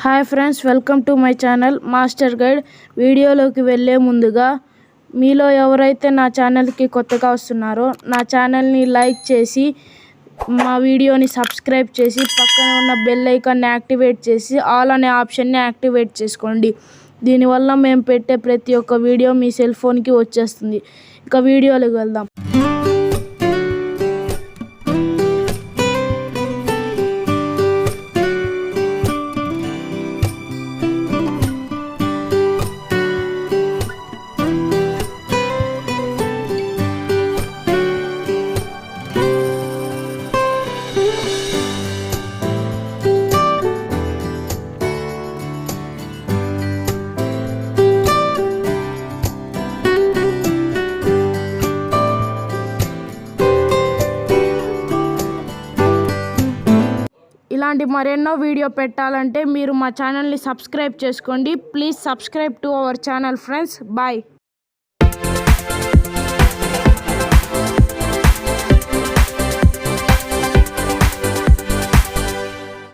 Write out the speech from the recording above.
Hi friends, welcome to my channel master guide. వీడియోలోకి వెళ్ళే ముందుగా మీలో ఎవరైతే నా ఛానల్కి కొత్తగా వస్తున్నారో నా ఛానల్ని లైక్ చేసి మా వీడియోని సబ్స్క్రైబ్ చేసి పక్కన ఉన్న బెల్ ఐకాన్ని యాక్టివేట్ చేసి ఆల్ అనే ఆప్షన్ని యాక్టివేట్ చేసుకోండి. దీనివల్ల మేము పెట్టే ప్రతి ఒక్క వీడియో మీ సెల్ ఫోన్కి వచ్చేస్తుంది. ఇక వీడియోలోకి వెళ్దాం. ఇలాంటి మరెన్నో వీడియో పెట్టాలంటే మీరు మా ఛానల్ని సబ్స్క్రైబ్ చేసుకోండి. Please subscribe to our channel friends. Bye.